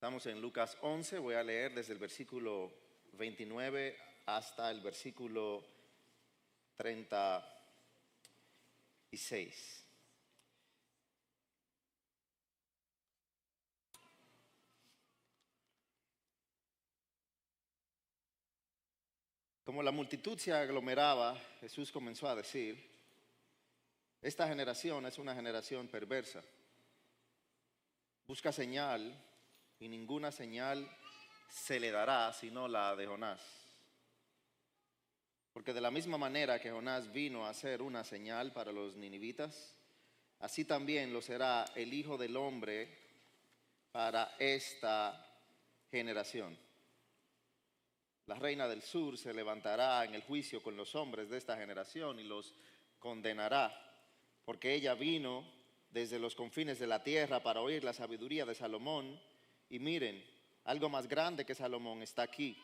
Estamos en Lucas 11, voy a leer desde el versículo 29 hasta el versículo 36. Como la multitud se aglomeraba, Jesús comenzó a decir: esta generación es una generación perversa. Busca señal y ninguna señal se le dará sino la de Jonás. Porque de la misma manera que Jonás vino a ser una señal para los ninivitas, así también lo será el Hijo del Hombre para esta generación. La reina del sur se levantará en el juicio con los hombres de esta generación y los condenará, porque ella vino desde los confines de la tierra para oír la sabiduría de Salomón. Y miren, algo más grande que Salomón está aquí.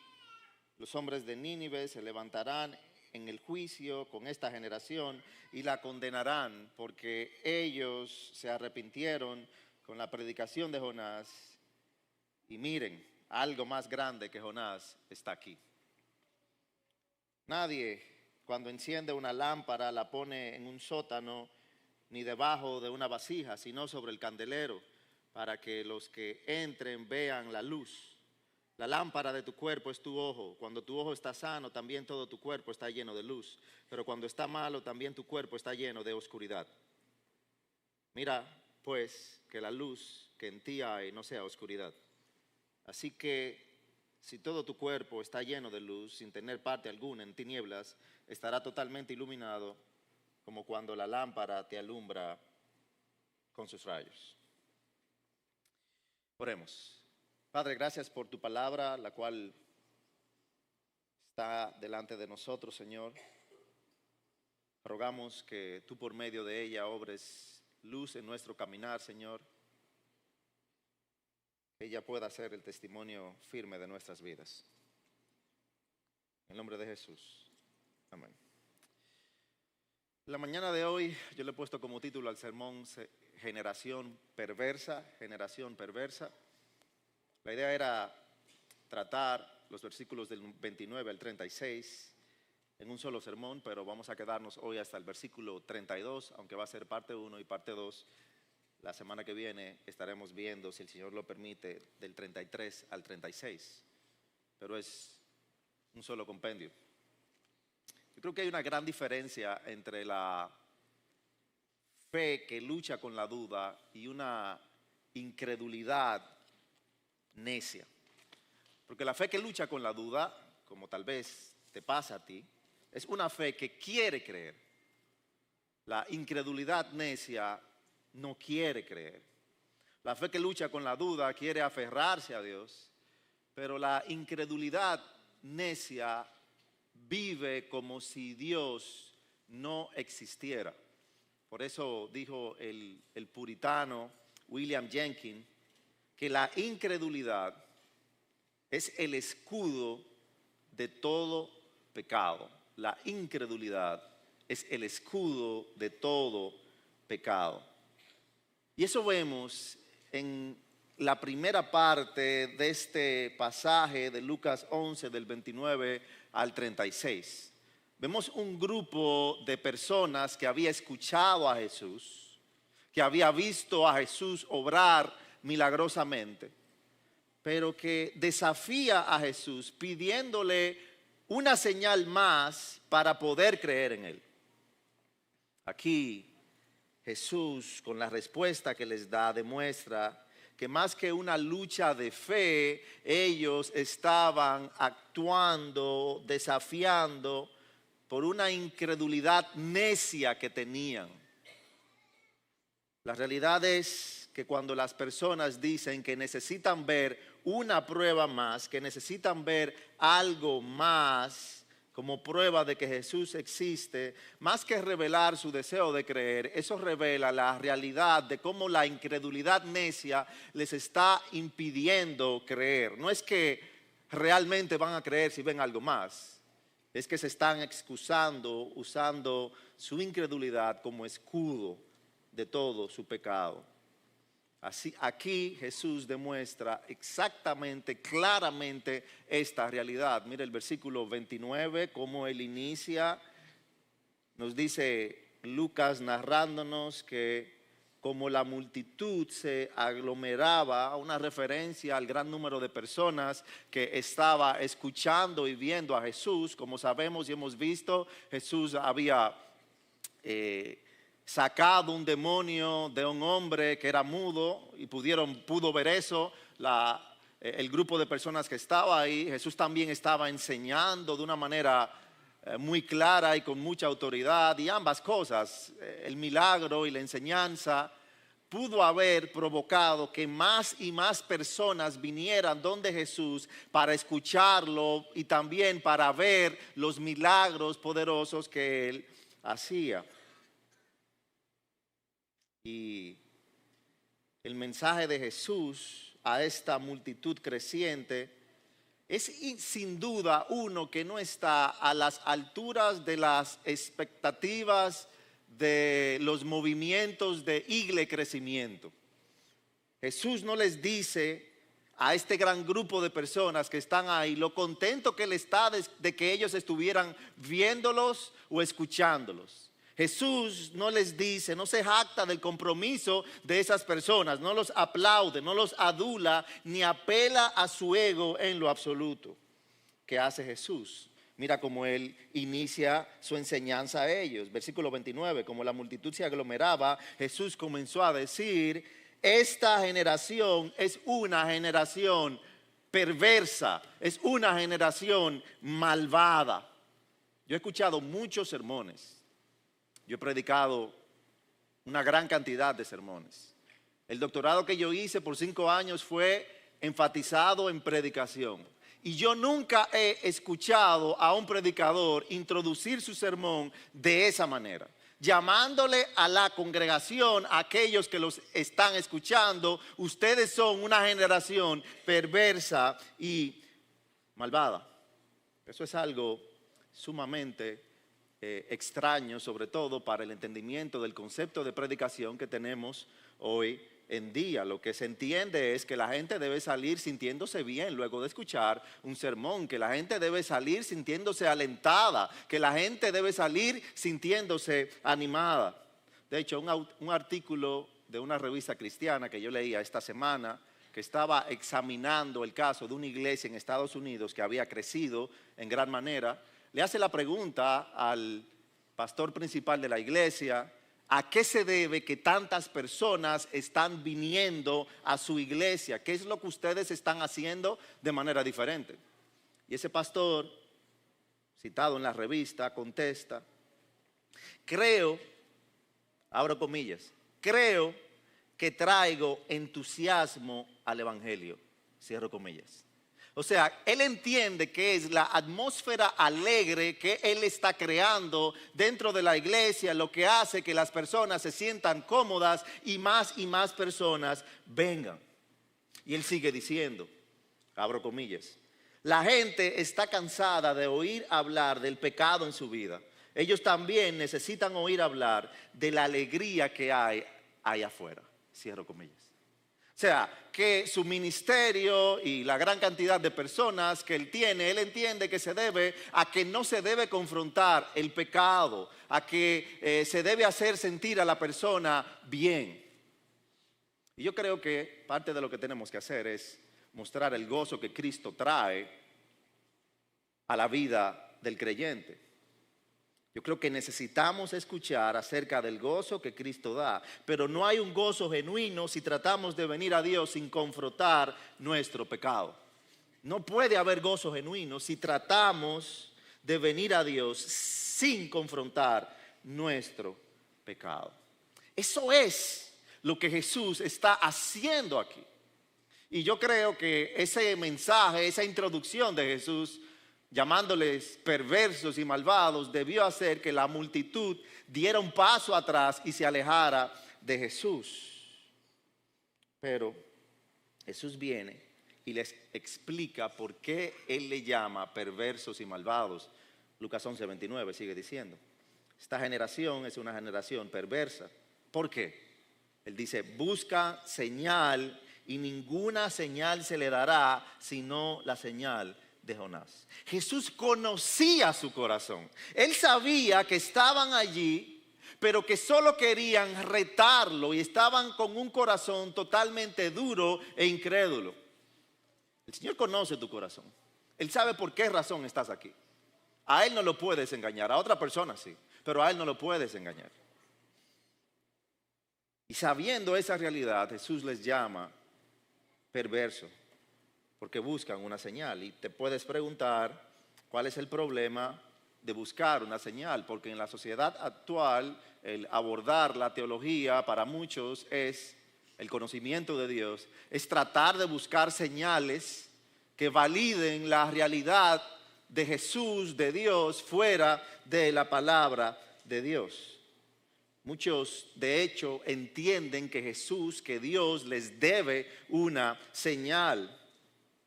Los hombres de Nínive se levantarán en el juicio con esta generación y la condenarán, porque ellos se arrepintieron con la predicación de Jonás. Y miren, algo más grande que Jonás está aquí. Nadie, cuando enciende una lámpara, la pone en un sótano ni debajo de una vasija, sino sobre el candelero, para que los que entren vean la luz. La lámpara de tu cuerpo es tu ojo. Cuando tu ojo está sano, también todo tu cuerpo está lleno de luz. Pero cuando está malo, también tu cuerpo está lleno de oscuridad. Mira, pues, que la luz que en ti hay no sea oscuridad. Así que, si todo tu cuerpo está lleno de luz, sin tener parte alguna en tinieblas, estará totalmente iluminado, como cuando la lámpara te alumbra con sus rayos. Oremos. Padre, gracias por tu palabra, la cual está delante de nosotros, Señor. Rogamos que tú por medio de ella obres luz en nuestro caminar, Señor. Que ella pueda ser el testimonio firme de nuestras vidas. En el nombre de Jesús. Amén. La mañana de hoy yo le he puesto como título al sermón Generación Perversa, Generación Perversa. La idea era tratar los versículos del 29 al 36 en un solo sermón, pero vamos a quedarnos hoy hasta el versículo 32, aunque va a ser parte 1 y parte 2. La semana que viene estaremos viendo, si el Señor lo permite, del 33 al 36, pero es un solo compendio. Yo creo que hay una gran diferencia entre la fe que lucha con la duda y una incredulidad necia. Porque la fe que lucha con la duda, como tal vez te pasa a ti, es una fe que quiere creer. La incredulidad necia no quiere creer. La fe que lucha con la duda quiere aferrarse a Dios, pero la incredulidad necia vive como si Dios no existiera. Por eso dijo el puritano William Jenkins que la incredulidad es el escudo de todo pecado. La incredulidad es el escudo de todo pecado. Y eso vemos en la primera parte de este pasaje de Lucas 11, del 29 al 36. Vemos un grupo de personas que había escuchado a Jesús, que había visto a Jesús obrar milagrosamente, pero que desafía a Jesús pidiéndole una señal más para poder creer en él. Aquí Jesús, con la respuesta que les da, demuestra que más que una lucha de fe, ellos estaban actuando, desafiando por una incredulidad necia que tenían. La realidad es que cuando las personas dicen que necesitan ver una prueba más, que necesitan ver algo más como prueba de que Jesús existe, más que revelar su deseo de creer, eso revela la realidad de cómo la incredulidad necia les está impidiendo creer. No es que realmente van a creer si ven algo más, es que se están excusando usando su incredulidad como escudo de todo su pecado. Así, aquí Jesús demuestra exactamente, claramente esta realidad. Mire el versículo 29, cómo él inicia. Nos dice Lucas narrándonos que como la multitud se aglomeraba, una referencia al gran número de personas que estaba escuchando y viendo a Jesús. Como sabemos y hemos visto, Jesús había sacado un demonio de un hombre que era mudo y pudo ver eso. El grupo de personas que estaba ahí, Jesús también estaba enseñando de una manera muy clara y con mucha autoridad, y ambas cosas, el milagro y la enseñanza, pudo haber provocado que más y más personas vinieran donde Jesús para escucharlo y también para ver los milagros poderosos que él hacía. Y el mensaje de Jesús a esta multitud creciente es sin duda uno que no está a las alturas de las expectativas de los movimientos de crecimiento. Jesús no les dice a este gran grupo de personas que están ahí lo contento que él está de que ellos estuvieran viéndolos o escuchándolos. Jesús no les dice, no se jacta del compromiso de esas personas, no los aplaude, no los adula, ni apela a su ego en lo absoluto. ¿Qué hace Jesús? Mira cómo él inicia su enseñanza a ellos. Versículo 29, como la multitud se aglomeraba, Jesús comenzó a decir, esta generación es una generación perversa, es una generación malvada. Yo he escuchado muchos sermones. Yo he predicado una gran cantidad de sermones. El doctorado que yo hice por 5 años fue enfatizado en predicación. Y yo nunca he escuchado a un predicador introducir su sermón de esa manera, llamándole a la congregación, a aquellos que los están escuchando, ustedes son una generación perversa y malvada. Eso es algo sumamente extraño, sobre todo para el entendimiento del concepto de predicación que tenemos hoy en día. Lo que se entiende es que la gente debe salir sintiéndose bien luego de escuchar un sermón, que la gente debe salir sintiéndose alentada, que la gente debe salir sintiéndose animada. De hecho, un artículo de una revista cristiana que yo leía esta semana, que estaba examinando el caso de una iglesia en Estados Unidos que había crecido en gran manera, le hace la pregunta al pastor principal de la iglesia, ¿a qué se debe que tantas personas están viniendo a su iglesia? ¿Qué es lo que ustedes están haciendo de manera diferente? Y ese pastor, citado en la revista, contesta, creo, abro comillas, creo que traigo entusiasmo al evangelio, cierro comillas. O sea, él entiende que es la atmósfera alegre que él está creando dentro de la iglesia lo que hace que las personas se sientan cómodas y más personas vengan. Y él sigue diciendo, abro comillas, la gente está cansada de oír hablar del pecado en su vida. Ellos también necesitan oír hablar de la alegría que hay allá afuera. Cierro comillas. O sea, que su ministerio y la gran cantidad de personas que él tiene, él entiende que se debe a que no se debe confrontar el pecado, a que se debe hacer sentir a la persona bien. Y yo creo que parte de lo que tenemos que hacer es mostrar el gozo que Cristo trae a la vida del creyente. Yo creo que necesitamos escuchar acerca del gozo que Cristo da, pero no hay un gozo genuino si tratamos de venir a Dios sin confrontar nuestro pecado. No puede haber gozo genuino si tratamos de venir a Dios sin confrontar nuestro pecado. Eso es lo que Jesús está haciendo aquí. Y yo creo que ese mensaje, esa introducción de Jesús, llamándoles perversos y malvados, debió hacer que la multitud diera un paso atrás y se alejara de Jesús. Pero Jesús viene y les explica por qué Él le llama perversos y malvados. Lucas 11:29 sigue diciendo, esta generación es una generación perversa. ¿Por qué? Él dice, busca señal y ninguna señal se le dará sino la señal de Jonás. Jesús conocía su corazón. Él sabía que estaban allí, pero que solo querían retarlo y estaban con un corazón totalmente duro e incrédulo. El Señor conoce tu corazón. Él sabe por qué razón estás aquí. A Él no lo puedes engañar, a otra persona sí, pero a Él no lo puedes engañar. Y sabiendo esa realidad, Jesús les llama perverso, porque buscan una señal. Y te puedes preguntar cuál es el problema de buscar una señal, porque en la sociedad actual el abordar la teología para muchos es el conocimiento de Dios, es tratar de buscar señales que validen la realidad de Jesús, de Dios, fuera de la palabra de Dios. Muchos, de hecho, entienden que Jesús, que Dios les debe una señal.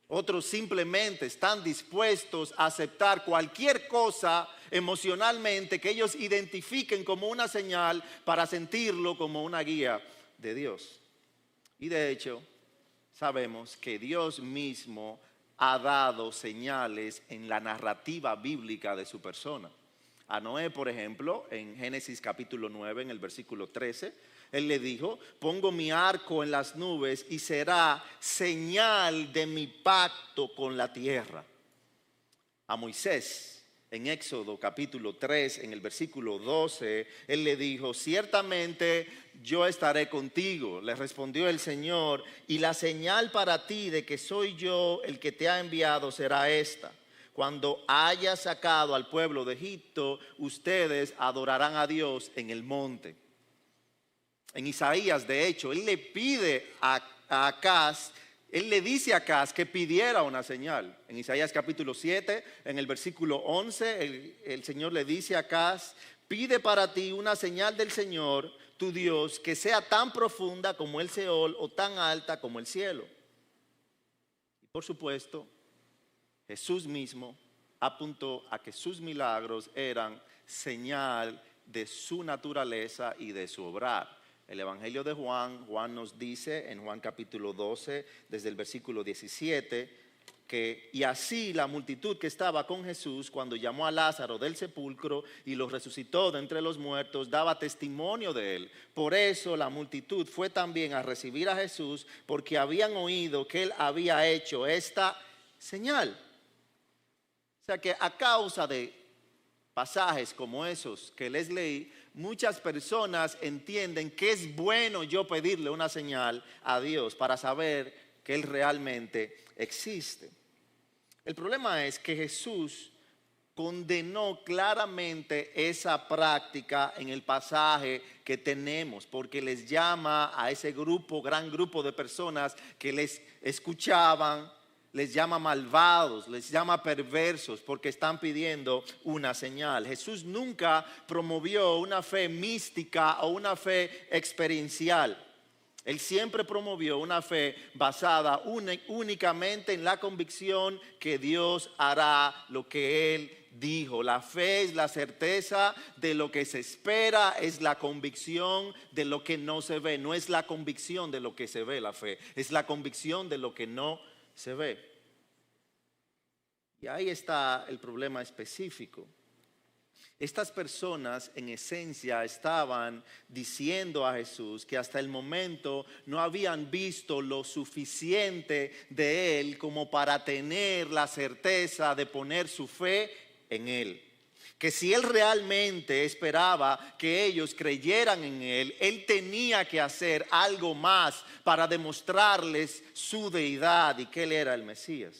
Otros simplemente están dispuestos a aceptar cualquier cosa emocionalmente que ellos identifiquen como una señal para sentirlo como una guía de Dios. Y de hecho, sabemos que Dios mismo ha dado señales en la narrativa bíblica de su persona. A Noé, por ejemplo, en Génesis capítulo 9, en el versículo 13, Él le dijo, pongo mi arco en las nubes y será señal de mi pacto con la tierra. A Moisés, en Éxodo capítulo 3, en el versículo 12, Él le dijo, ciertamente yo estaré contigo, le respondió el Señor, y la señal para ti de que soy yo el que te ha enviado será esta. Cuando haya sacado al pueblo de Egipto, ustedes adorarán a Dios en el monte. En Isaías, de hecho, Él le pide a Acaz, Él le dice a Acaz que pidiera una señal. En Isaías capítulo 7, en el versículo 11, el Señor le dice a Acaz, pide para ti una señal del Señor, tu Dios, que sea tan profunda como el Seol o tan alta como el cielo. Y por supuesto, Jesús mismo apuntó a que sus milagros eran señal de su naturaleza y de su obrar. El Evangelio de Juan nos dice en Juan capítulo 12, desde el versículo 17, que y así la multitud que estaba con Jesús cuando llamó a Lázaro del sepulcro y lo resucitó de entre los muertos, daba testimonio de él. Por eso la multitud fue también a recibir a Jesús, porque habían oído que él había hecho esta señal. O sea que a causa de pasajes como esos que les leí, muchas personas entienden que es bueno yo pedirle una señal a Dios para saber que Él realmente existe. El problema es que Jesús condenó claramente esa práctica en el pasaje que tenemos, porque les llama a ese grupo, gran grupo de personas que les escuchaban, les llama malvados, les llama perversos porque están pidiendo una señal. Jesús nunca promovió una fe mística o una fe experiencial. Él siempre promovió una fe basada únicamente en la convicción que Dios hará lo que Él dijo. La fe es la certeza de lo que se espera, es la convicción de lo que no se ve. No es la convicción de lo que se ve la fe, es la convicción de lo que no se ve. Y ahí está el problema específico. Estas personas en esencia estaban diciendo a Jesús que hasta el momento no habían visto lo suficiente de Él como para tener la certeza de poner su fe en Él. Que si Él realmente esperaba que ellos creyeran en Él, Él tenía que hacer algo más para demostrarles su deidad y que Él era el Mesías.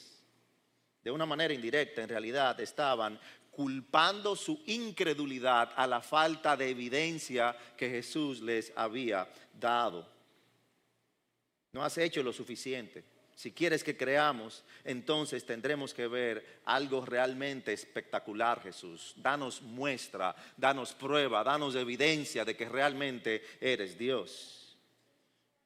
De una manera indirecta, en realidad, estaban culpando su incredulidad a la falta de evidencia que Jesús les había dado. No has hecho lo suficiente. Si quieres que creamos, entonces tendremos que ver algo realmente espectacular, Jesús. Danos muestra, danos prueba, danos evidencia de que realmente eres Dios.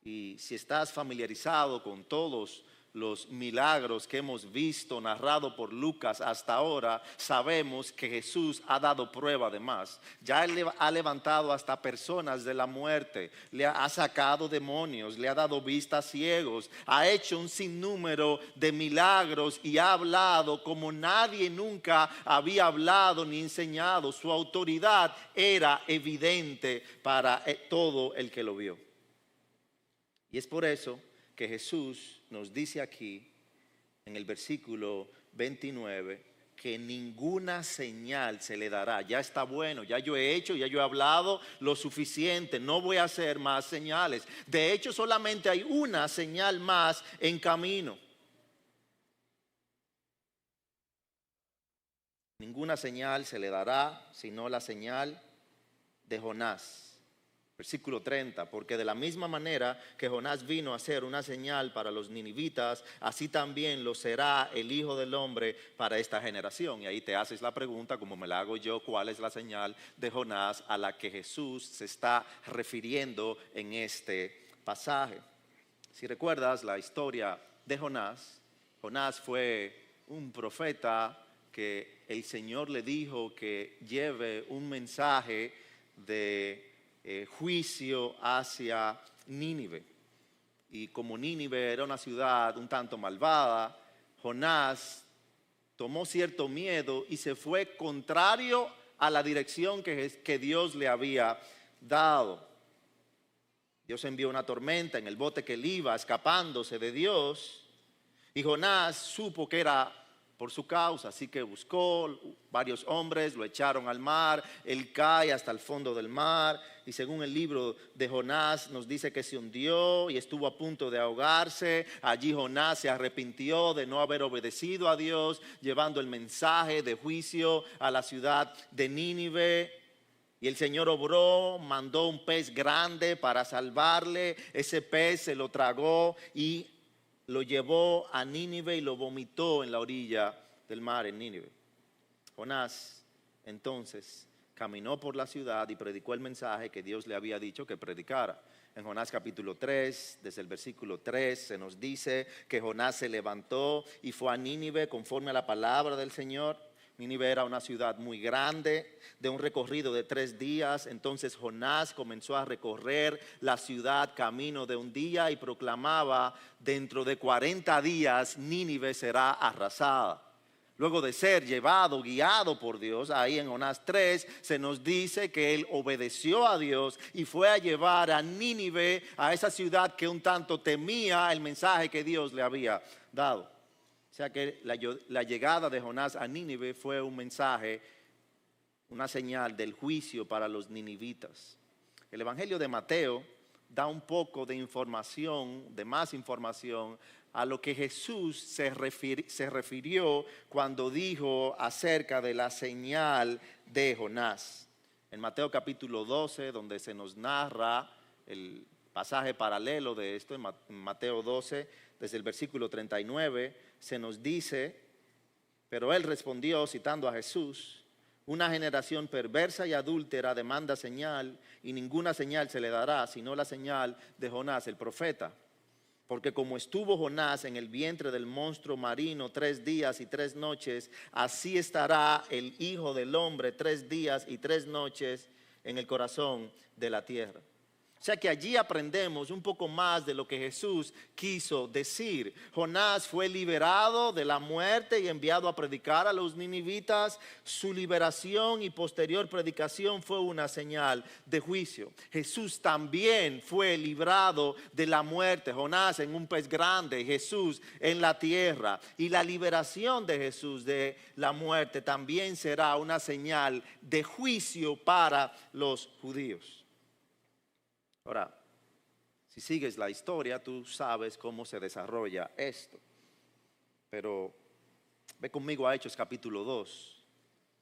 Y si estás familiarizado con todos los milagros que hemos visto narrado por Lucas hasta ahora, sabemos que Jesús ha dado prueba de más. Ya Él ha levantado hasta personas de la muerte, le ha sacado demonios, le ha dado vista a ciegos, ha hecho un sinnúmero de milagros y ha hablado como nadie nunca había hablado ni enseñado. Su autoridad era evidente para todo el que lo vio. Y es por eso que Jesús nos dice aquí en el versículo 29 que ninguna señal se le dará. Ya está bueno, ya yo he hecho, ya yo he hablado lo suficiente, no voy a hacer más señales. De hecho, solamente hay una señal más en camino. Ninguna señal se le dará sino la señal de Jonás. Versículo 30, porque de la misma manera que Jonás vino a ser una señal para los ninivitas, así también lo será el Hijo del Hombre para esta generación. Y ahí te haces la pregunta, como me la hago yo, ¿cuál es la señal de Jonás a la que Jesús se está refiriendo en este pasaje? Si recuerdas la historia de Jonás, Jonás fue un profeta que el Señor le dijo que lleve un mensaje de juicio hacia Nínive. Y como Nínive era una ciudad un tanto malvada, Jonás tomó cierto miedo y se fue contrario a la dirección que Dios le había dado. Dios envió una tormenta en el bote que él iba, escapándose de Dios, y Jonás supo que era por su causa, así que buscó varios hombres, lo echaron al mar, él cae hasta el fondo del mar, y según el libro de Jonás nos dice que se hundió y estuvo a punto de ahogarse. Allí Jonás se arrepintió de no haber obedecido a Dios, llevando el mensaje de juicio a la ciudad de Nínive. Y el Señor obró, mandó un pez grande para salvarle. Ese pez se lo tragó y lo llevó a Nínive y lo vomitó en la orilla del mar en Nínive. Jonás entonces caminó por la ciudad y predicó el mensaje que Dios le había dicho que predicara. En Jonás capítulo 3, desde el versículo 3, se nos dice que Jonás se levantó y fue a Nínive conforme a la palabra del Señor. Nínive era una ciudad muy grande, de un recorrido de 3 días. Entonces Jonás comenzó a recorrer la ciudad camino de un día y proclamaba: dentro de 40 días Nínive será arrasada. Luego de ser llevado, guiado por Dios, ahí en Jonás 3 se nos dice que él obedeció a Dios y fue a llevar a Nínive, a esa ciudad que un tanto temía el mensaje que Dios le había dado. O sea que la llegada de Jonás a Nínive fue un mensaje, una señal del juicio para los ninivitas. El Evangelio de Mateo da un poco de información, de más información, a lo que Jesús se refirió cuando dijo acerca de la señal de Jonás. En Mateo capítulo 12, donde se nos narra el pasaje paralelo de esto, en Mateo 12, desde el versículo 39, se nos dice: pero él respondió, citando a Jesús: una generación perversa y adúltera demanda señal, y ninguna señal se le dará, sino la señal de Jonás el profeta. Porque como estuvo Jonás en el vientre del monstruo marino 3 días y 3 noches, así estará el Hijo del Hombre 3 días y 3 noches en el corazón de la tierra. O sea que allí aprendemos un poco más de lo que Jesús quiso decir. Jonás fue liberado de la muerte y enviado a predicar a los ninivitas. Su liberación y posterior predicación fue una señal de juicio. Jesús también fue librado de la muerte. Jonás en un pez grande, Jesús en la tierra. Y la liberación de Jesús de la muerte también será una señal de juicio para los judíos. Ahora, si sigues la historia, tú sabes cómo se desarrolla esto. Pero ve conmigo a Hechos capítulo 2,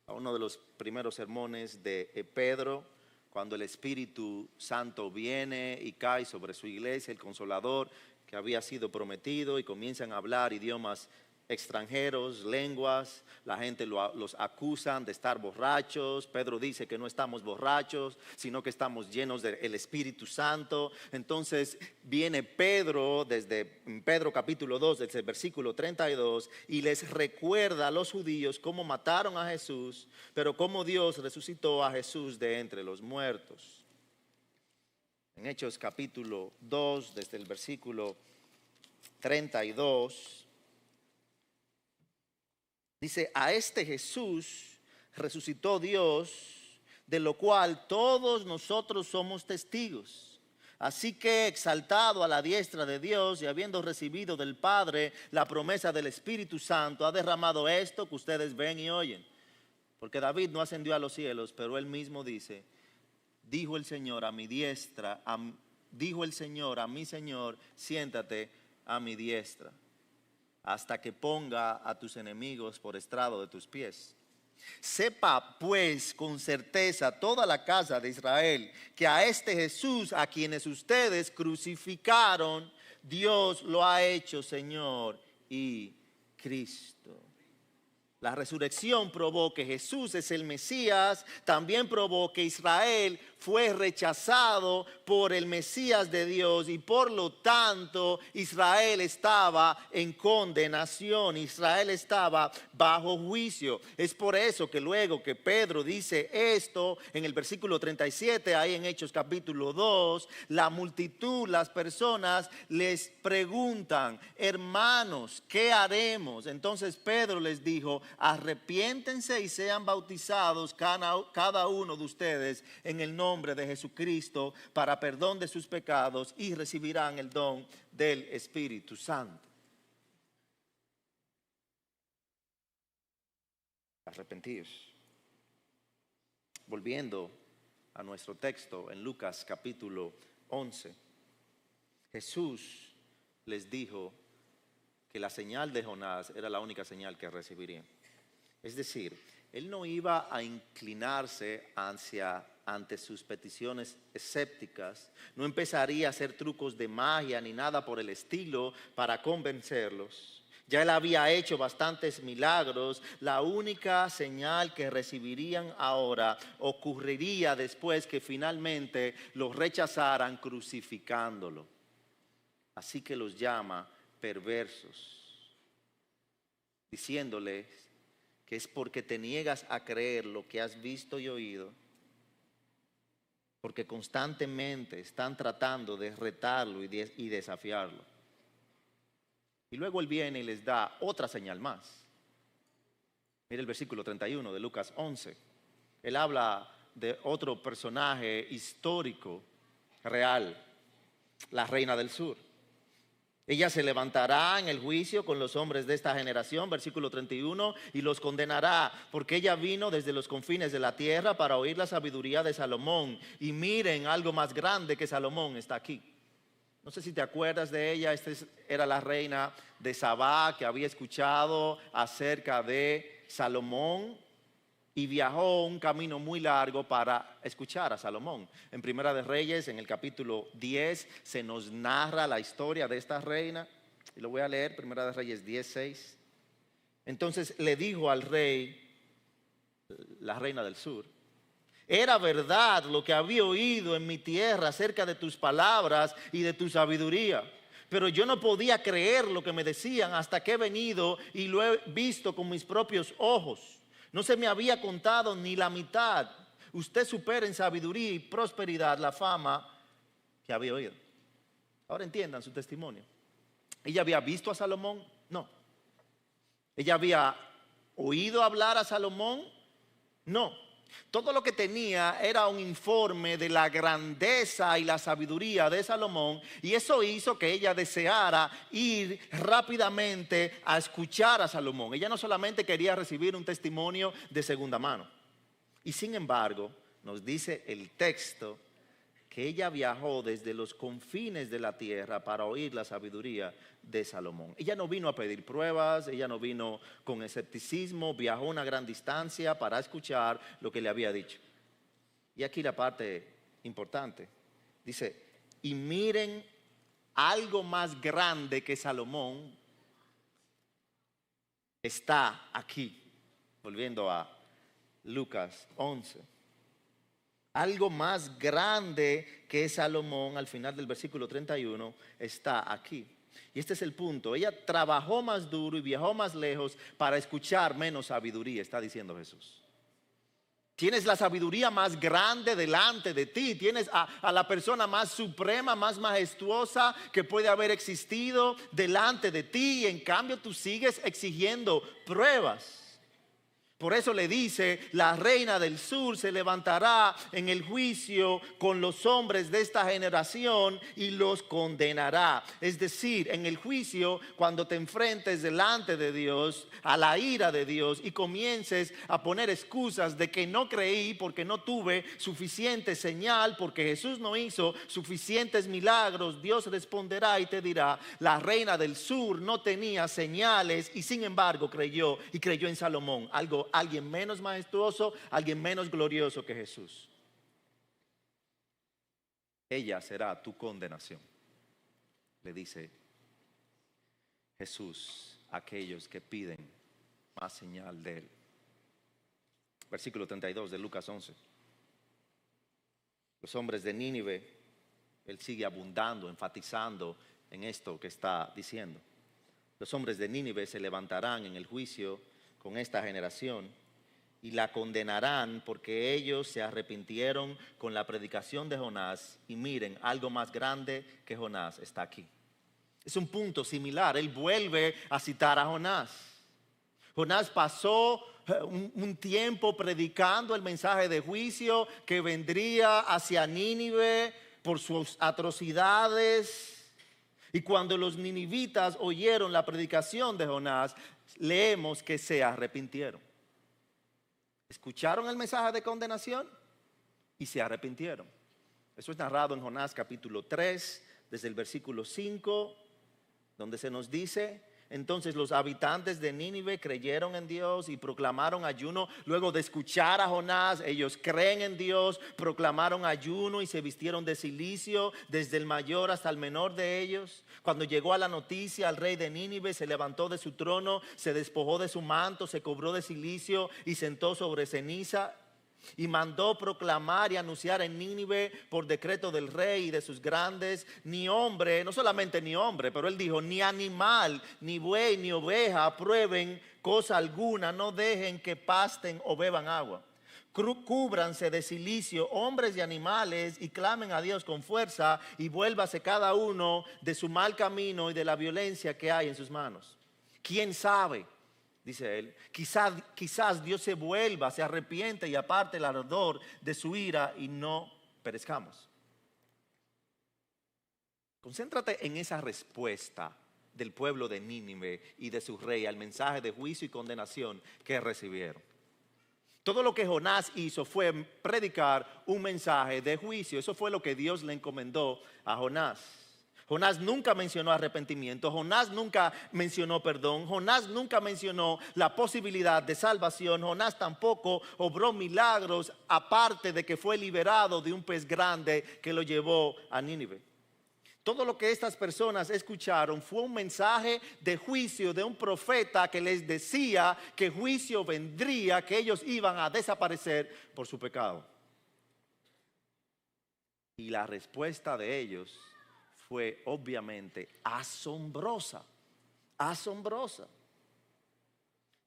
a uno de los primeros sermones de Pedro, cuando el Espíritu Santo viene y cae sobre su iglesia, el Consolador que había sido prometido, y comienzan a hablar idiomas extranjeros, lenguas, la gente los acusan de estar borrachos. Pedro dice que no estamos borrachos, sino que estamos llenos del Espíritu Santo. Entonces viene Pedro, desde Pedro capítulo 2, desde el versículo 32, y les recuerda a los judíos cómo mataron a Jesús, pero cómo Dios resucitó a Jesús de entre los muertos. En Hechos capítulo 2, desde el versículo 32, dice: a este Jesús resucitó Dios, de lo cual todos nosotros somos testigos. Así que, exaltado a la diestra de Dios y habiendo recibido del Padre la promesa del Espíritu Santo, ha derramado esto que ustedes ven y oyen. Porque David no ascendió a los cielos, pero él mismo dice: dijo el Señor a mi diestra, dijo el Señor a mi Señor, siéntate a mi diestra, hasta que ponga a tus enemigos por estrado de tus pies. Sepa pues con certeza toda la casa de Israel que a este Jesús, a quienes ustedes crucificaron, Dios lo ha hecho Señor y Cristo. La resurrección probó que Jesús es el Mesías, también probó que Israel fue rechazado por el Mesías de Dios y por lo tanto Israel estaba en condenación, Israel estaba bajo juicio. Es por eso que luego que Pedro dice esto en el versículo 37, ahí en Hechos capítulo 2, la multitud, las personas les preguntan: hermanos, ¿qué haremos? Entonces Pedro les dijo: arrepiéntense y sean bautizados cada uno de ustedes en el nombre de Jesucristo para perdón de sus pecados y recibirán el don del Espíritu Santo. Arrepentidos. Volviendo a nuestro texto en Lucas capítulo 11, Jesús les dijo que la señal de Jonás era la única señal que recibirían. Es decir, él no iba a inclinarse ante sus peticiones escépticas, no empezaría a hacer trucos de magia ni nada por el estilo para convencerlos. Ya él había hecho bastantes milagros. La única señal que recibirían ahora ocurriría después que finalmente los rechazaran crucificándolo. Así que los llama perversos, diciéndoles que es porque te niegas a creer lo que has visto y oído, porque constantemente están tratando de retarlo y desafiarlo. Y luego él viene y les da otra señal más. Mira el versículo 31 de Lucas 11. Él habla de otro personaje histórico, real, la reina del sur. Ella se levantará en el juicio con los hombres de esta generación, versículo 31, y los condenará, porque ella vino desde los confines de la tierra para oír la sabiduría de Salomón. Y miren, algo más grande que Salomón está aquí. No sé si te acuerdas de ella. Esta era la reina de Sabá, que había escuchado acerca de Salomón y viajó un camino muy largo para escuchar a Salomón. En Primera de Reyes, en el capítulo 10, se nos narra la historia de esta reina. Y lo voy a leer, Primera de Reyes 10:6. Entonces le dijo al rey, la reina del sur: era verdad lo que había oído en mi tierra acerca de tus palabras y de tu sabiduría. Pero yo no podía creer lo que me decían hasta que he venido y lo he visto con mis propios ojos. No se me había contado ni la mitad. Usted supera en sabiduría y prosperidad la fama que había oído. Ahora entiendan su testimonio. ¿Ella había visto a Salomón? No. ¿Ella había oído hablar a Salomón? No. Todo lo que tenía era un informe de la grandeza y la sabiduría de Salomón, y eso hizo que ella deseara ir rápidamente a escuchar a Salomón. Ella no solamente quería recibir un testimonio de segunda mano. Y sin embargo, nos dice el texto que ella viajó desde los confines de la tierra para oír la sabiduría de Salomón. Ella no vino a pedir pruebas, ella no vino con escepticismo, viajó una gran distancia para escuchar lo que le había dicho. Y aquí la parte importante, dice: y miren, algo más grande que Salomón está aquí. Volviendo a Lucas 11. Algo más grande que Salomón, al final del versículo 31, está aquí. Y este es el punto. Ella trabajó más duro y viajó más lejos para escuchar menos sabiduría, está diciendo Jesús. Tienes la sabiduría más grande delante de ti. Tienes a la persona más suprema, más majestuosa que puede haber existido delante de ti. Y en cambio tú sigues exigiendo pruebas. Por eso le dice, la reina del sur se levantará en el juicio con los hombres de esta generación y los condenará. Es decir, en el juicio, cuando te enfrentes delante de Dios, a la ira de Dios, y comiences a poner excusas de que no creí porque no tuve suficiente señal, porque Jesús no hizo suficientes milagros, Dios responderá y te dirá, la reina del sur no tenía señales y sin embargo creyó, y creyó en Salomón, alguien menos majestuoso, alguien menos glorioso que Jesús. Ella será tu condenación, le dice Jesús a aquellos que piden más señal de él. Versículo 32 de Lucas 11. Los hombres de Nínive, él sigue abundando, enfatizando en esto que está diciendo. Los hombres de Nínive se levantarán en el juicio con esta generación y la condenarán porque ellos se arrepintieron con la predicación de Jonás. Y miren, algo más grande que Jonás está aquí. Es un punto similar. Él vuelve a citar a Jonás. Jonás pasó un tiempo predicando el mensaje de juicio que vendría hacia Nínive por sus atrocidades. Y cuando los ninivitas oyeron la predicación de Jonás, leemos que se arrepintieron. Escucharon el mensaje de condenación y se arrepintieron. Eso es narrado en Jonás capítulo 3, desde el versículo 5, donde se nos dice: entonces los habitantes de Nínive creyeron en Dios y proclamaron ayuno. Luego de escuchar a Jonás, ellos creen en Dios, proclamaron ayuno y se vistieron de cilicio, desde el mayor hasta el menor de ellos. Cuando llegó a la noticia, el rey de Nínive se levantó de su trono, se despojó de su manto, se cubrió de cilicio y sentó sobre ceniza. Y mandó proclamar y anunciar en Nínive por decreto del rey y de sus grandes, ni hombre, no solamente ni hombre, pero él dijo, ni animal, ni buey, ni oveja prueben cosa alguna, no dejen que pasten o beban agua. Cúbranse de cilicio hombres y animales y clamen a Dios con fuerza y vuélvase cada uno de su mal camino y de la violencia que hay en sus manos. ¿Quién sabe? Dice él, quizás Dios se vuelva, se arrepiente y aparte el ardor de su ira y no perezcamos. Concéntrate en esa respuesta del pueblo de Nínive y de su rey al mensaje de juicio y condenación que recibieron. Todo lo que Jonás hizo fue predicar un mensaje de juicio. Eso fue lo que Dios le encomendó a Jonás. Jonás nunca mencionó arrepentimiento, Jonás nunca mencionó perdón, Jonás nunca mencionó la posibilidad de salvación, Jonás tampoco obró milagros aparte de que fue liberado de un pez grande que lo llevó a Nínive. Todo lo que estas personas escucharon fue un mensaje de juicio de un profeta que les decía que juicio vendría, que ellos iban a desaparecer por su pecado. Y la respuesta de ellos fue obviamente asombrosa, asombrosa.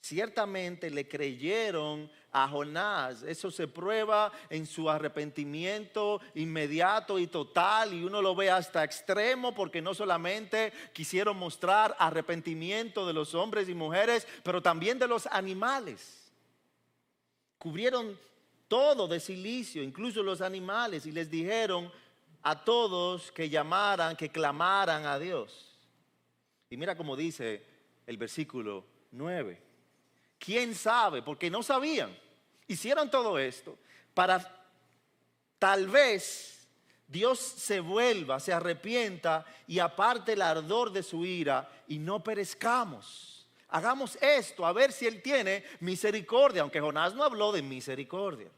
Ciertamente le creyeron a Jonás. Eso se prueba en su arrepentimiento inmediato y total, y uno lo ve hasta extremo, porque no solamente quisieron mostrar arrepentimiento de los hombres y mujeres, pero también de los animales. Cubrieron todo de cilicio, incluso los animales, y les dijeron a todos que llamaran, que clamaran a Dios. Y mira cómo dice el versículo 9. ¿Quién sabe? Porque no sabían. Hicieron todo esto para tal vez Dios se vuelva, se arrepienta y aparte el ardor de su ira y no perezcamos. Hagamos esto a ver si Él tiene misericordia, aunque Jonás no habló de misericordia.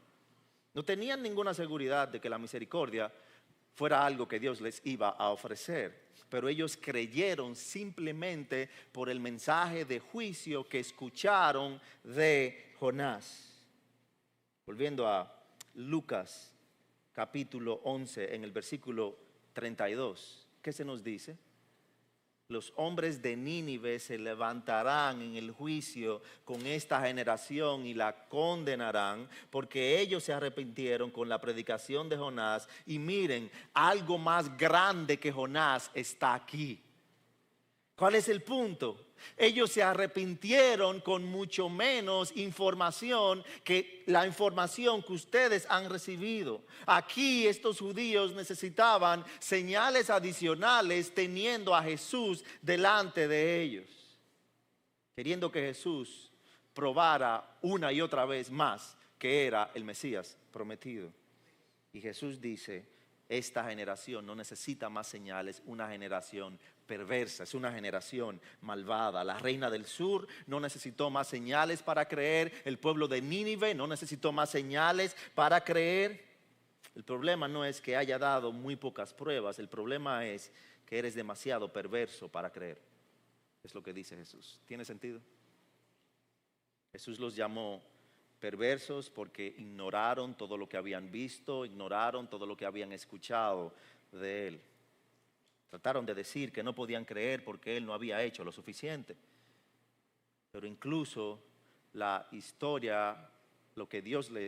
No tenían ninguna seguridad de que la misericordia fuera algo que Dios les iba a ofrecer. pero ellos creyeron simplemente por el mensaje de juicio que escucharon de Jonás. Volviendo a Lucas capítulo 11 en el versículo 32, ¿qué se nos dice? Los hombres de Nínive se levantarán en el juicio con esta generación y la condenarán, porque ellos se arrepintieron con la predicación de Jonás. Y miren, algo más grande que Jonás está aquí. ¿Cuál es el punto? Ellos se arrepintieron con mucho menos información que la información que ustedes han recibido. Aquí estos judíos necesitaban señales adicionales teniendo a Jesús delante de ellos, queriendo que Jesús probara una y otra vez más que era el Mesías prometido. Y Jesús dice: esta generación no necesita más señales, una generación perversa, es una generación malvada. La reina del sur no necesitó más señales para creer, el pueblo de Nínive no necesitó más señales para creer. El problema no es que haya dado muy pocas pruebas, el problema es que eres demasiado perverso para creer. Es lo que dice Jesús. ¿Tiene sentido? Jesús los llamó perversos porque ignoraron todo lo que habían visto, ignoraron todo lo que habían escuchado de Él. Trataron de decir que no podían creer porque Él no había hecho lo suficiente. Pero incluso la historia, lo que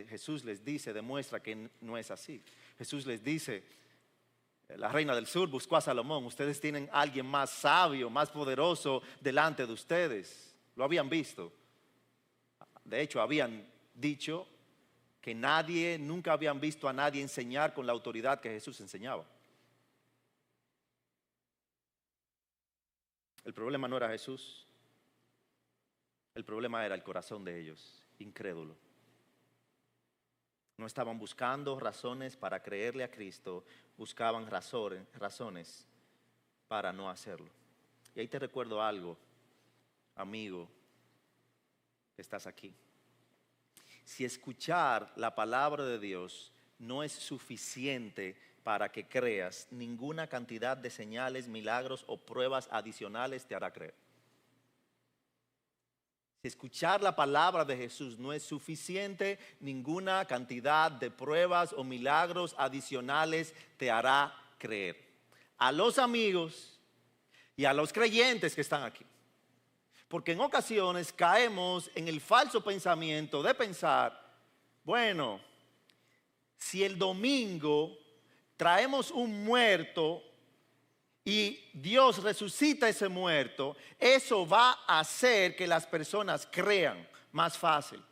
Jesús les dice, demuestra que no es así. Jesús les dice: la reina del sur buscó a Salomón. Ustedes tienen a alguien más sabio, más poderoso delante de ustedes. Lo habían visto. De hecho, habían dicho que nunca habían visto a nadie enseñar con la autoridad que Jesús enseñaba. El problema no era Jesús, el problema era el corazón de ellos, incrédulo. No estaban buscando razones para creerle a Cristo, buscaban razones para no hacerlo. Y ahí te recuerdo algo, amigo, que estás aquí. Si escuchar la palabra de Dios no es suficiente para que creas, ninguna cantidad de señales, milagros o pruebas adicionales te hará creer. Si escuchar la palabra de Jesús no es suficiente, ninguna cantidad de pruebas o milagros adicionales te hará creer. A los amigos y a los creyentes que están aquí. Porque en ocasiones caemos en el falso pensamiento de pensar: bueno, si el domingo traemos un muerto y Dios resucita ese muerto, eso va a hacer que las personas crean más fácil.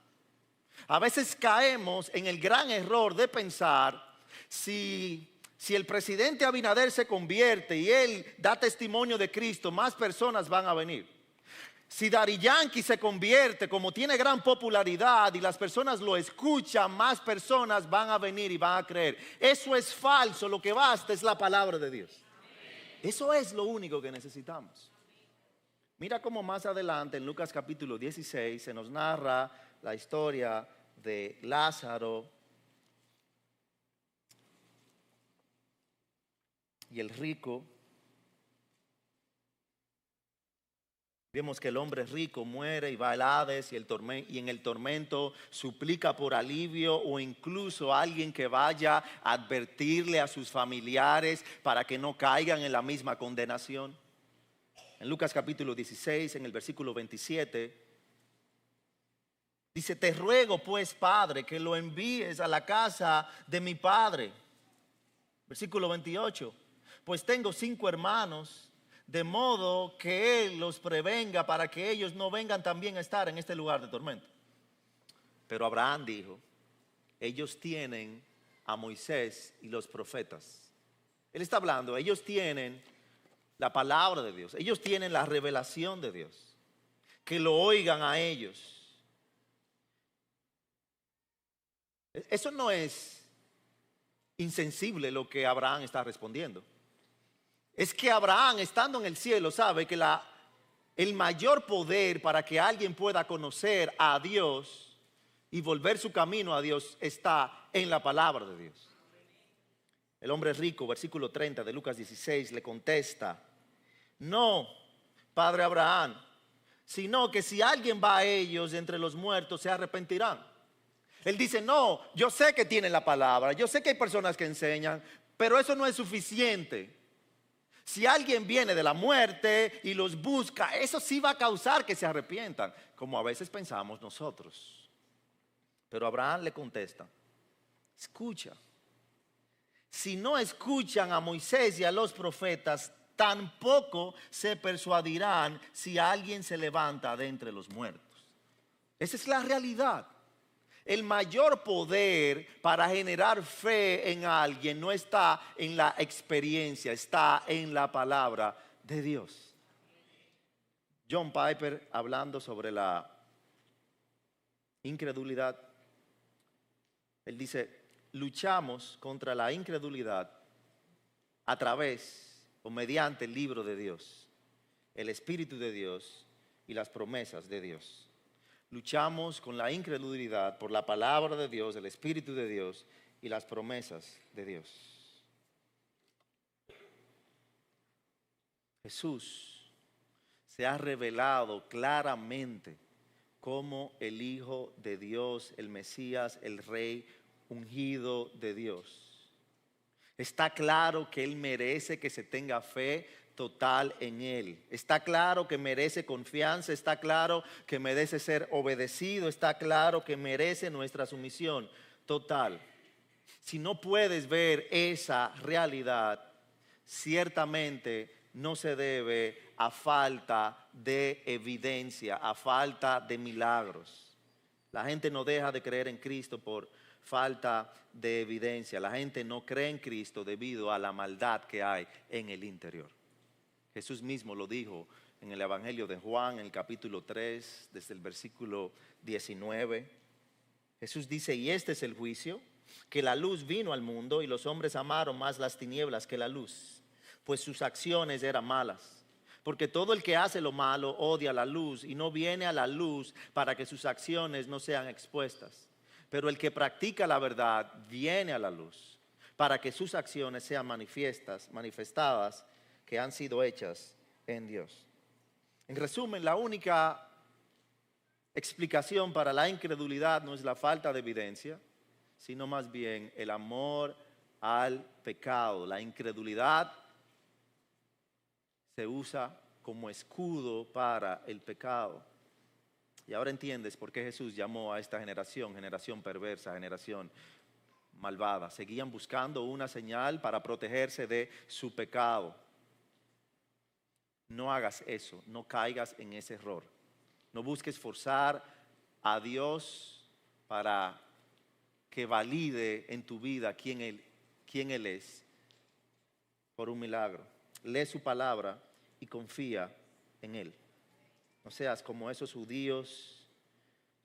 A veces caemos en el gran error de pensar: si el presidente Abinader se convierte y él da testimonio de Cristo, más personas van a venir. Si Daddy Yankee se convierte, como tiene gran popularidad y las personas lo escuchan, más personas van a venir y van a creer. Eso es falso, lo que basta es la palabra de Dios. Eso es lo único que necesitamos. Mira cómo más adelante en Lucas capítulo 16 se nos narra la historia de Lázaro y el rico. Vemos que el hombre rico muere y va al Hades y en el tormento suplica por alivio, o incluso alguien que vaya a advertirle a sus familiares para que no caigan en la misma condenación. En Lucas capítulo 16, en el versículo 27, dice: te ruego pues, Padre, que lo envíes a la casa de mi padre. Versículo 28, pues tengo 5 hermanos, de modo que Él los prevenga para que ellos no vengan también a estar en este lugar de tormento. Pero Abraham dijo: ellos tienen a Moisés y los profetas. Él está hablando, ellos tienen la palabra de Dios, ellos tienen la revelación de Dios, que lo oigan a ellos. Eso no es insensible lo que Abraham está respondiendo. Es que Abraham, estando en el cielo, sabe que el mayor poder para que alguien pueda conocer a Dios y volver su camino a Dios está en la palabra de Dios. El hombre rico, versículo 30 de Lucas 16, le contesta: No, padre Abraham, sino que si alguien va a ellos entre los muertos, se arrepentirán. Él dice, no, yo sé que tienen la palabra, yo sé que hay personas que enseñan, pero eso no es suficiente. Si alguien viene de la muerte y los busca, eso sí va a causar que se arrepientan, como a veces pensamos nosotros. Pero Abraham le contesta, escucha, si no escuchan a Moisés y a los profetas, tampoco se persuadirán si alguien se levanta de entre los muertos. Esa es la realidad. El mayor poder para generar fe en alguien no está en la experiencia, está en la palabra de Dios. John Piper, hablando sobre la incredulidad, él dice, luchamos contra la incredulidad a través o mediante el libro de Dios, el Espíritu de Dios y las promesas de Dios. Luchamos con la incredulidad por la palabra de Dios, el Espíritu de Dios y las promesas de Dios. Jesús se ha revelado claramente como el Hijo de Dios, el Mesías, el Rey ungido de Dios. Está claro que Él merece que se tenga fe total en Él. Está claro que merece confianza, está claro que merece ser obedecido, está claro que merece nuestra sumisión total. Si no puedes ver esa realidad, ciertamente no se debe a falta de evidencia, a falta de milagros. La gente no deja de creer en Cristo por falta de evidencia. La gente no cree en Cristo debido a la maldad que hay en el interior. Jesús mismo lo dijo en el Evangelio de Juan, en el capítulo 3, desde el versículo 19. Jesús dice, y este es el juicio, que la luz vino al mundo y los hombres amaron más las tinieblas que la luz, pues sus acciones eran malas. Porque todo el que hace lo malo odia la luz y no viene a la luz para que sus acciones no sean expuestas. Pero el que practica la verdad viene a la luz para que sus acciones sean manifestadas que han sido hechas en Dios. En resumen, la única explicación para la incredulidad no es la falta de evidencia, sino más bien el amor al pecado. La incredulidad se usa como escudo para el pecado. Y ahora entiendes por qué Jesús llamó a esta generación perversa, generación malvada. Seguían buscando una señal para protegerse de su pecado. No hagas eso, no caigas en ese error. No busques forzar a Dios para que valide en tu vida quién Él es por un milagro. Lee su palabra y confía en Él. No seas como esos judíos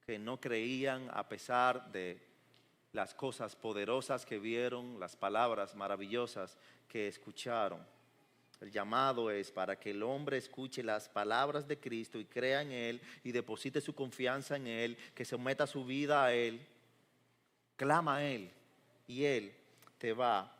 que no creían a pesar de las cosas poderosas que vieron, las palabras maravillosas que escucharon. El llamado es para que el hombre escuche las palabras de Cristo y crea en Él y deposite su confianza en Él, que someta su vida a Él, clama a Él y Él te va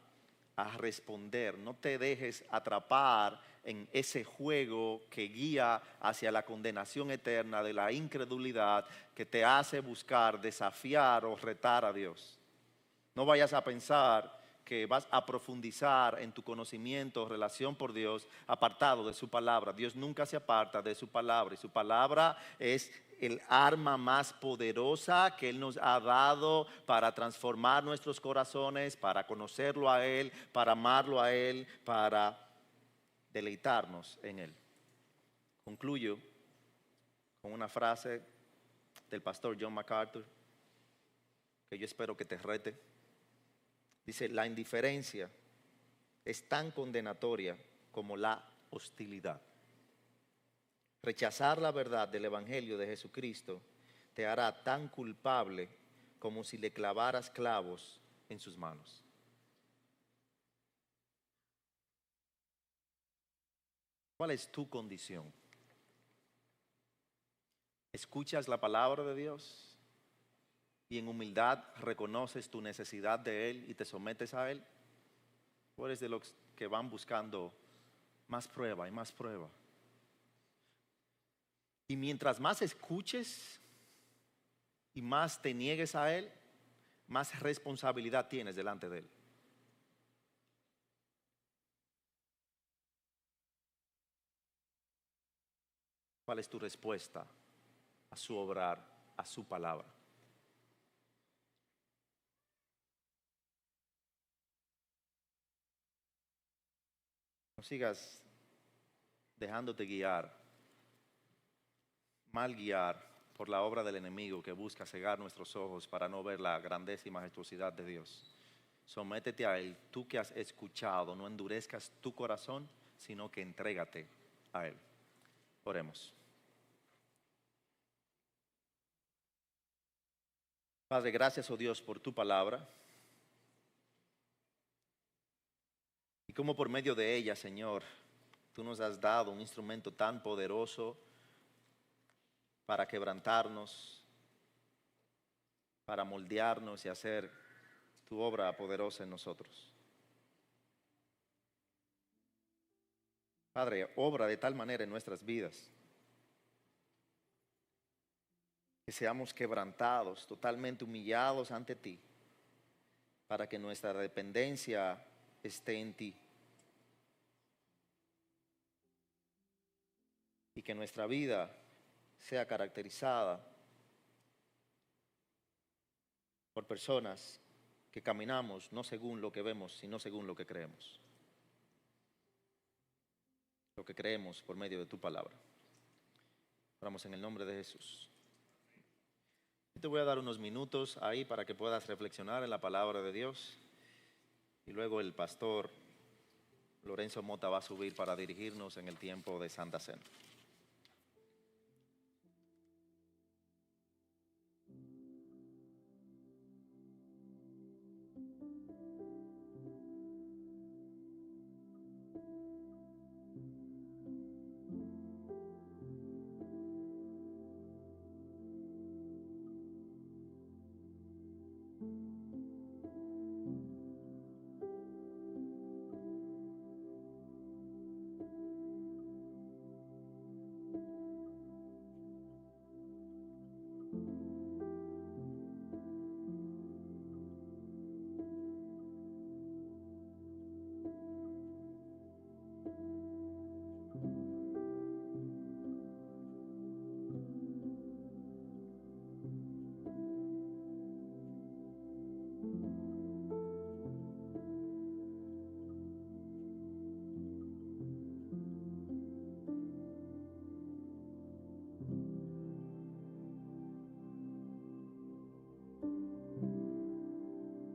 a responder. No te dejes atrapar en ese juego que guía hacia la condenación eterna de la incredulidad que te hace buscar, desafiar o retar a Dios. No vayas a pensar que vas a profundizar en tu conocimiento, relación por Dios, apartado de su palabra. Dios nunca se aparta de su palabra y su palabra es el arma más poderosa que Él nos ha dado para transformar nuestros corazones, para conocerlo a Él, para amarlo a Él, para deleitarnos en Él. Concluyo con una frase del pastor John MacArthur que yo espero que te rete. Dice, la indiferencia es tan condenatoria como la hostilidad. Rechazar la verdad del Evangelio de Jesucristo te hará tan culpable como si le clavaras clavos en sus manos. ¿Cuál es tu condición? ¿Escuchas la palabra de Dios y en humildad reconoces tu necesidad de Él y te sometes a Él? ¿O eres de los que van buscando más prueba y más prueba. Y mientras más escuches y más te niegues a Él, más responsabilidad tienes delante de Él. ¿Cuál es tu respuesta a su obrar, a su palabra? No sigas dejándote guiar, mal guiar por la obra del enemigo que busca cegar nuestros ojos para no ver la grandeza y majestuosidad de Dios. Sométete a Él, tú que has escuchado, no endurezcas tu corazón, sino que entrégate a Él. Oremos. Padre, gracias, oh Dios, por tu palabra. Y como por medio de ella, Señor, tú nos has dado un instrumento tan poderoso para quebrantarnos, para moldearnos y hacer tu obra poderosa en nosotros. Padre, obra de tal manera en nuestras vidas que seamos quebrantados, totalmente humillados ante ti, para que nuestra dependencia esté en ti y que nuestra vida sea caracterizada por personas que caminamos no según lo que vemos, sino según lo que creemos. Lo que creemos por medio de tu palabra. Oramos en el nombre de Jesús. Te voy a dar unos minutos ahí para que puedas reflexionar en la palabra de Dios. Y luego el pastor Lorenzo Mota va a subir para dirigirnos en el tiempo de Santa Cena.